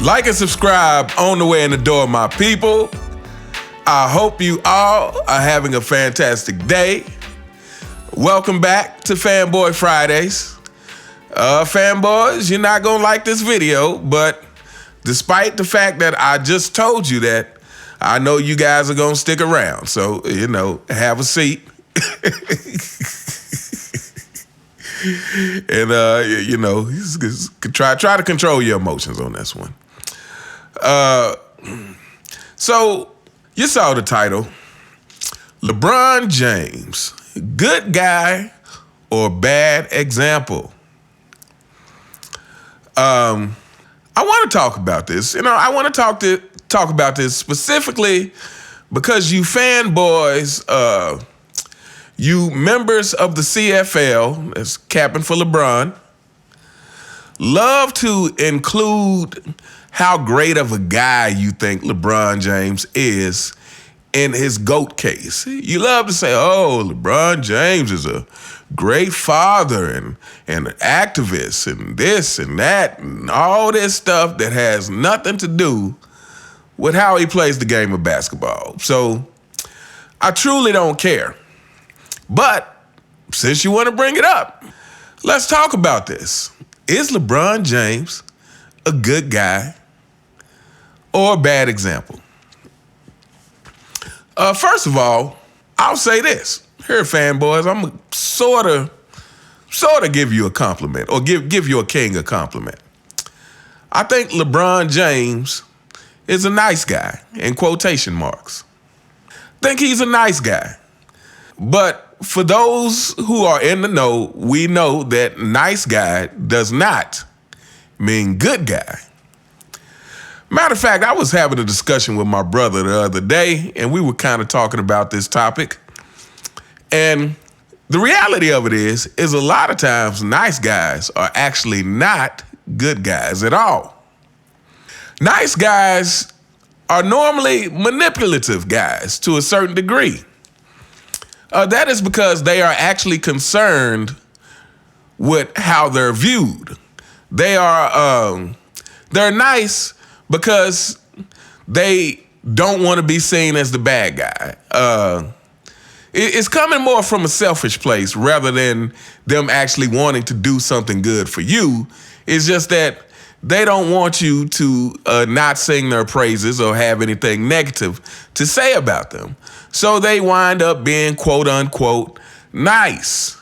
Like and subscribe on the way in the door, my people. I hope you all are having a fantastic day. Welcome back to Fanboy Fridays. Fanboys, you're not gonna like this video, but despite the fact that I just told you that, I know you guys are gonna stick around. So, have a seat. And, try to control your emotions on this one. So, you saw the title, LeBron James, good guy or bad example? I want to talk about this. I want to talk about this specifically because you fanboys, you members of the CFL, that's capping for LeBron, love to include how great of a guy you think LeBron James is in his GOAT case. You love to say, oh, LeBron James is a great father and an activist and this and that and all this stuff that has nothing to do with how he plays the game of basketball. So I truly don't care. But since you want to bring it up, let's talk about this. Is LeBron James a good guy or a bad example? First of all, I'll say this. Here, fanboys, I'm gonna sort of give you a compliment or give your king a compliment. I think LeBron James is a nice guy, in quotation marks. Think he's a nice guy. But for those who are in the know, we know that nice guy does not mean good guy. Matter of fact, I was having a discussion with my brother the other day, and we were kind of talking about this topic. And the reality of it is a lot of times nice guys are actually not good guys at all. Nice guys are normally manipulative guys to a certain degree. That is because they are actually concerned with how they're viewed. They're nice because they don't want to be seen as the bad guy. It's coming more from a selfish place rather than them actually wanting to do something good for you. It's just that they don't want you to not sing their praises or have anything negative to say about them. So they wind up being quote unquote nice.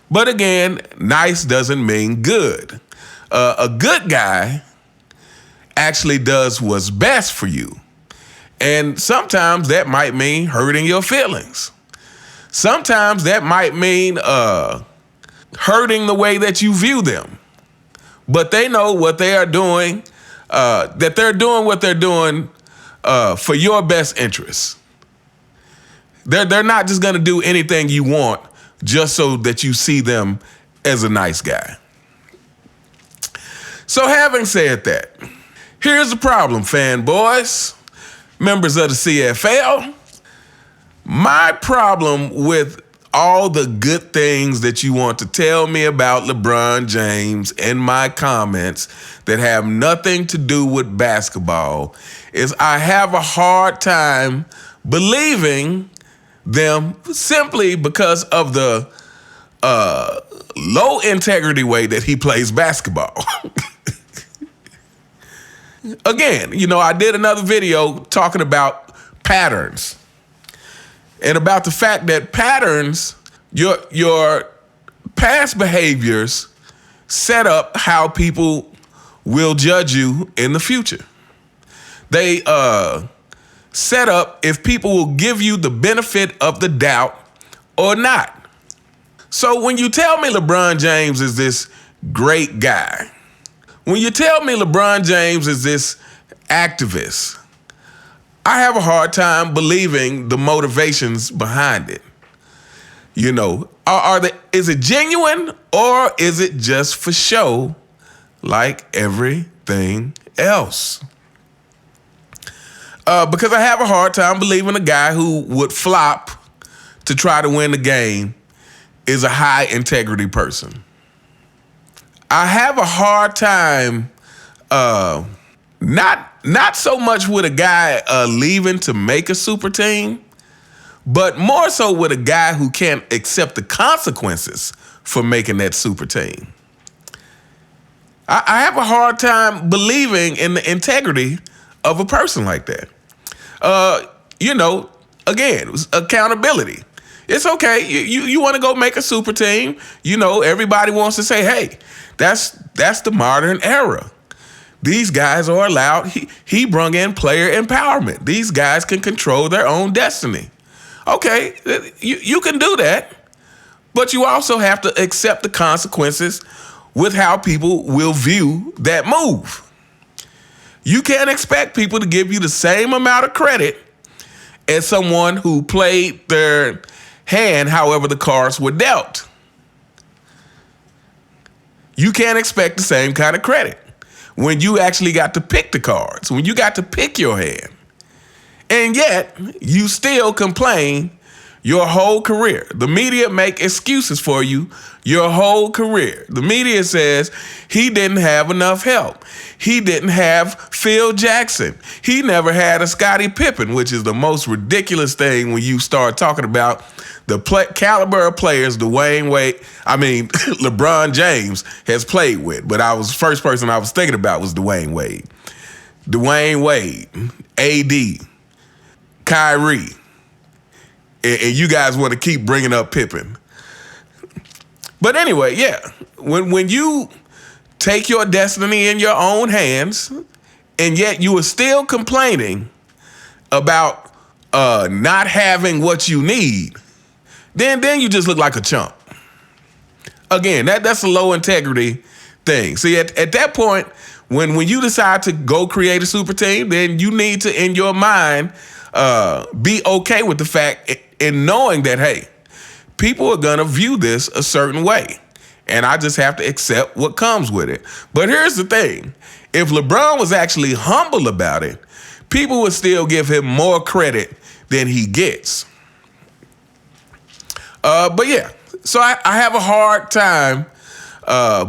But again, nice doesn't mean good. A good guy actually does what's best for you. And sometimes that might mean hurting your feelings. Sometimes that might mean hurting the way that you view them. But they know what they are doing, that they're doing what they're doing for your best interests. They're not just gonna do anything you want just so that you see them as a nice guy. So having said that, here's the problem, fanboys, members of the CFL. My problem with all the good things that you want to tell me about LeBron James in my comments that have nothing to do with basketball is I have a hard time believing them simply because of the low integrity way that he plays basketball. Again, I did another video talking about patterns and about the fact that patterns, your past behaviors set up how people will judge you in the future. They set up if people will give you the benefit of the doubt or not. So when you tell me LeBron James is this great guy, when you tell me LeBron James is this activist, I have a hard time believing the motivations behind it. Is it genuine or is it just for show like everything else? Because I have a hard time believing a guy who would flop to try to win the game is a high integrity person. I have a hard time Not so much with a guy leaving to make a super team, but more so with a guy who can't accept the consequences for making that super team. I have a hard time believing in the integrity of a person like that. Again, accountability. It's okay. You want to go make a super team. Everybody wants to say, hey, that's the modern era. These guys are allowed. He brung in player empowerment. These guys can control their own destiny. Okay, you can do that, but you also have to accept the consequences with how people will view that move. You can't expect people to give you the same amount of credit as someone who played their hand however the cards were dealt. You can't expect the same kind of credit when you actually got to pick the cards, when you got to pick your hand. And yet, you still complain your whole career. The media make excuses for you your whole career. The media says he didn't have enough help. He didn't have Phil Jackson. He never had a Scottie Pippen, which is the most ridiculous thing when you start talking about the caliber of players LeBron James has played with. But first person I was thinking about was Dwayne Wade. Dwayne Wade, AD, Kyrie. And you guys want to keep bringing up Pippen. But anyway, yeah, when you take your destiny in your own hands, and yet you are still complaining about not having what you need, then you just look like a chump. Again, that's a low integrity thing. See, at that point, when you decide to go create a super team, then you need to, in your mind, be okay with the fact in knowing that, hey, people are going to view this a certain way. And I just have to accept what comes with it. But here's the thing. If LeBron was actually humble about it, people would still give him more credit than he gets. But yeah, so I have a hard time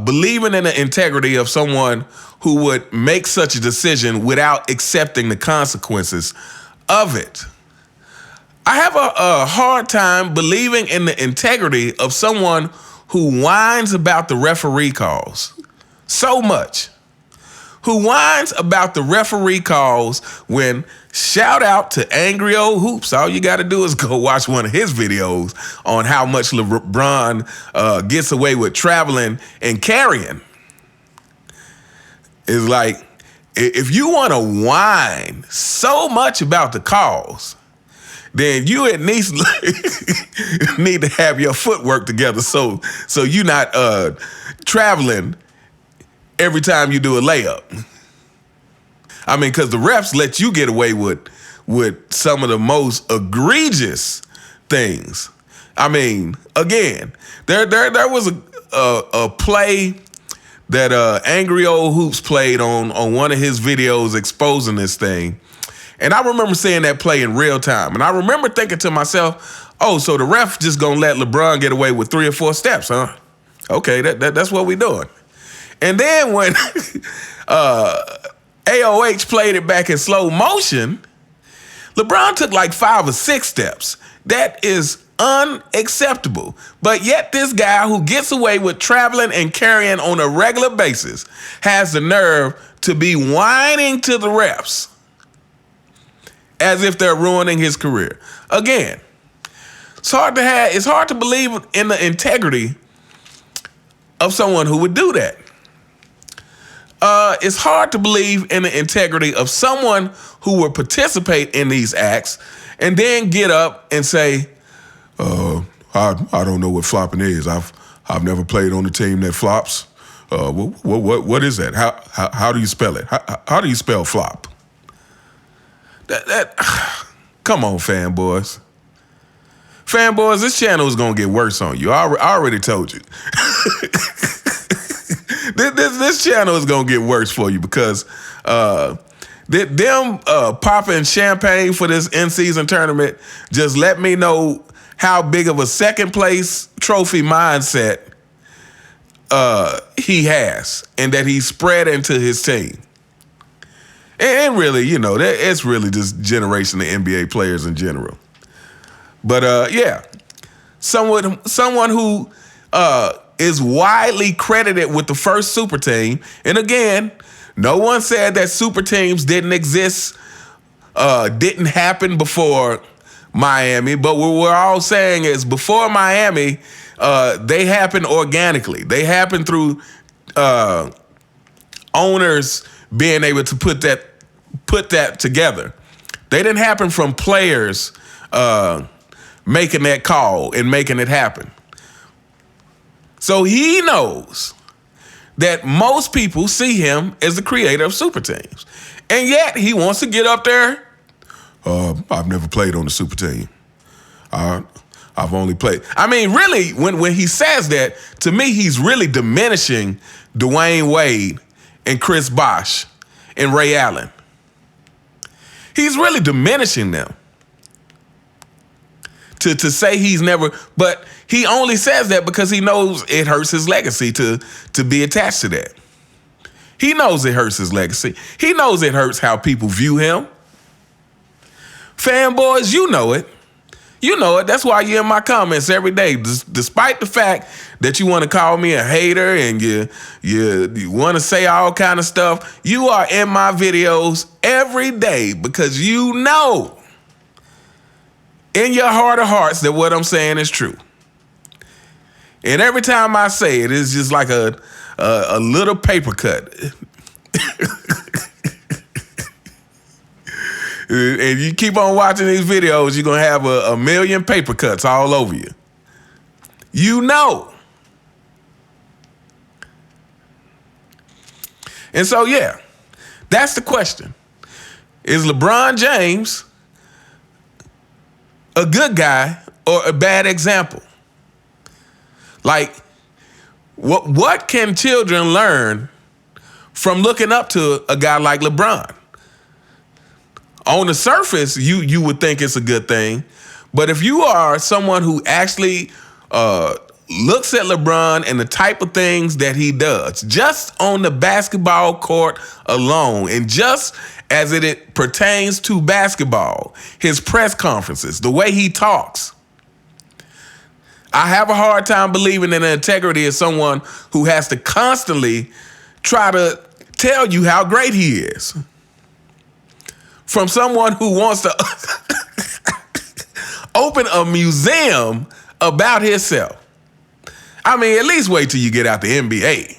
believing in the integrity of someone who would make such a decision without accepting the consequences of it. I have a hard time believing in the integrity of someone who whines about the referee calls so much. Who whines about the referee calls when, shout out to Angry Old Hoops. All you got to do is go watch one of his videos on how much LeBron gets away with traveling and carrying. It's like, if you want to whine so much about the calls, then you at least need to have your footwork together so you're not traveling every time you do a layup. I mean, because the refs let you get away with some of the most egregious things. I mean, again, there was a play that Angry Old Hoops played on one of his videos exposing this thing. And I remember seeing that play in real time. And I remember thinking to myself, oh, so the ref just gonna let LeBron get away with 3 or 4 steps, huh? Okay, that's what we doing. And then when AOH played it back in slow motion, LeBron took like 5 or 6 steps. That is unacceptable. But yet this guy who gets away with traveling and carrying on a regular basis has the nerve to be whining to the refs as if they're ruining his career. Again, it's hard to believe in the integrity of someone who would do that. It's hard to believe in the integrity of someone who would participate in these acts and then get up and say, I don't know what flopping is. I've never played on a team that flops. What is that? How do you spell it? How do you spell flop? Come on, fanboys. Fanboys, this channel is gonna get worse on you. I already told you. This channel is gonna get worse for you because them popping champagne for this in-season tournament just let me know how big of a second place trophy mindset he has and that he's spread into his team. And really, it's really just generation of NBA players in general. But yeah, someone who is widely credited with the first super team. And again, no one said that super teams didn't exist, didn't happen before Miami. But what we're all saying is before Miami, they happened organically. They happened through owners being able to put that together. They didn't happen from players making that call and making it happen. So he knows that most people see him as the creator of super teams. And yet he wants to get up there. I've never played on the super team. I've only played. I mean, really, when he says that, to me, he's really diminishing Dwayne Wade and Chris Bosh and Ray Allen. He's really diminishing them. To say he's never, but he only says that because he knows it hurts his legacy to be attached to that. He knows it hurts his legacy. He knows it hurts how people view him. Fanboys, you know it. You know it. That's why you're in my comments every day. Despite the fact that you want to call me a hater and you want to say all kind of stuff, you are in my videos every day because you know in your heart of hearts that what I'm saying is true. And every time I say it, it's just like a little paper cut. And you keep on watching these videos, you're going to have a million paper cuts all over you. You know. And so, yeah, that's the question. Is LeBron James a good guy or a bad example? Like, what can children learn from looking up to a guy like LeBron? On the surface, you would think it's a good thing. But if you are someone who actually looks at LeBron and the type of things that he does, just on the basketball court alone, and just as it pertains to basketball, his press conferences, the way he talks, I have a hard time believing in the integrity of someone who has to constantly try to tell you how great he is. From someone who wants to open a museum about himself. I mean, at least wait till you get out the NBA.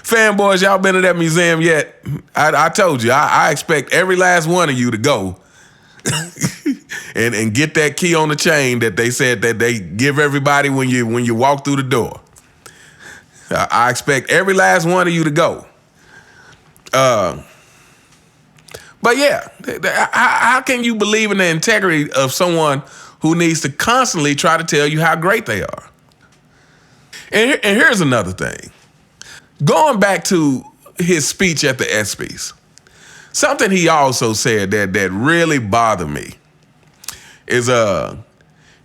Fanboys, y'all been to that museum yet? I told you, I expect every last one of you to go and get that key on the chain that they said that they give everybody when you walk through the door. I expect every last one of you to go. But yeah, how can you believe in the integrity of someone who needs to constantly try to tell you how great they are? And here's another thing. Going back to his speech at the ESPYs, something he also said that really bothered me is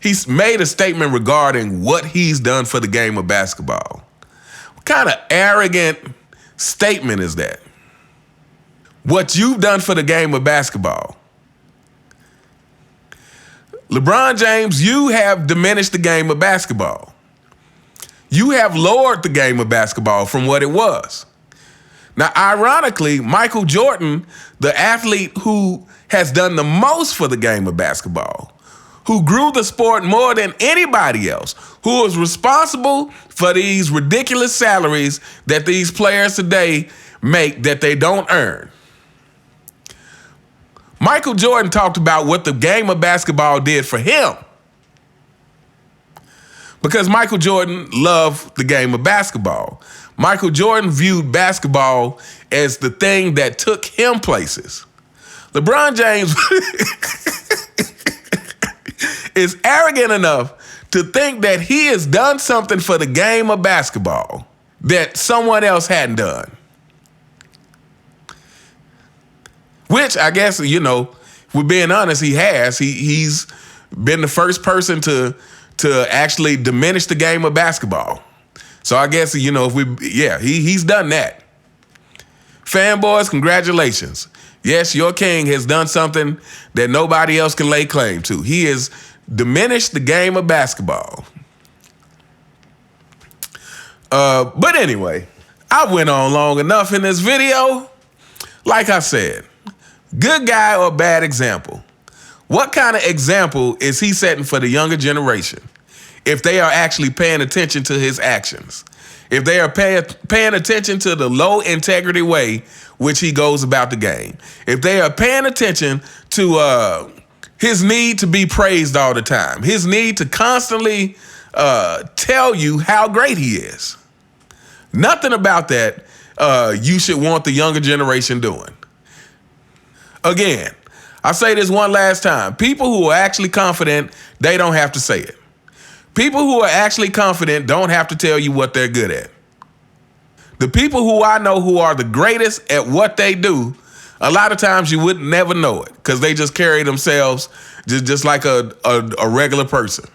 he's made a statement regarding what he's done for the game of basketball. What kind of arrogant statement is that? What you've done for the game of basketball. LeBron James, you have diminished the game of basketball. You have lowered the game of basketball from what it was. Now, ironically, Michael Jordan, the athlete who has done the most for the game of basketball, who grew the sport more than anybody else, who is responsible for these ridiculous salaries that these players today make that they don't earn. Michael Jordan talked about what the game of basketball did for him. Because Michael Jordan loved the game of basketball. Michael Jordan viewed basketball as the thing that took him places. LeBron James is arrogant enough to think that he has done something for the game of basketball that someone else hadn't done. Which I guess, if we're being honest, he has. He's been the first person to actually diminish the game of basketball. So I guess, he's done that. Fanboys, congratulations. Yes, your king has done something that nobody else can lay claim to. He has diminished the game of basketball. But anyway, I went on long enough in this video. Like I said, good guy or bad example? What kind of example is he setting for the younger generation if they are actually paying attention to his actions? If they are paying attention to the low integrity way which he goes about the game. If they are paying attention to his need to be praised all the time. His need to constantly tell you how great he is. Nothing about that you should want the younger generation doing. Again, I say this one last time. People who are actually confident, they don't have to say it. People who are actually confident don't have to tell you what they're good at. The people who I know who are the greatest at what they do, a lot of times you would never know it because they just carry themselves just like a regular person.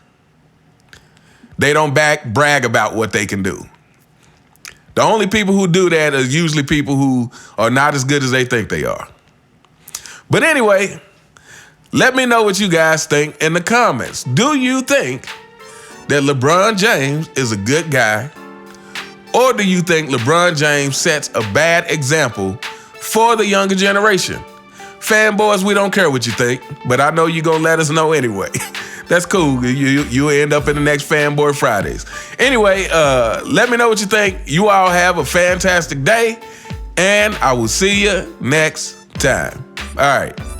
They don't brag about what they can do. The only people who do that are usually people who are not as good as they think they are. But anyway, let me know what you guys think in the comments. Do you think that LeBron James is a good guy? Or do you think LeBron James sets a bad example for the younger generation? Fanboys, we don't care what you think, but I know you're going to let us know anyway. That's cool. You'll end up in the next Fanboy Fridays. Anyway, let me know what you think. You all have a fantastic day, and I will see you next time. All right.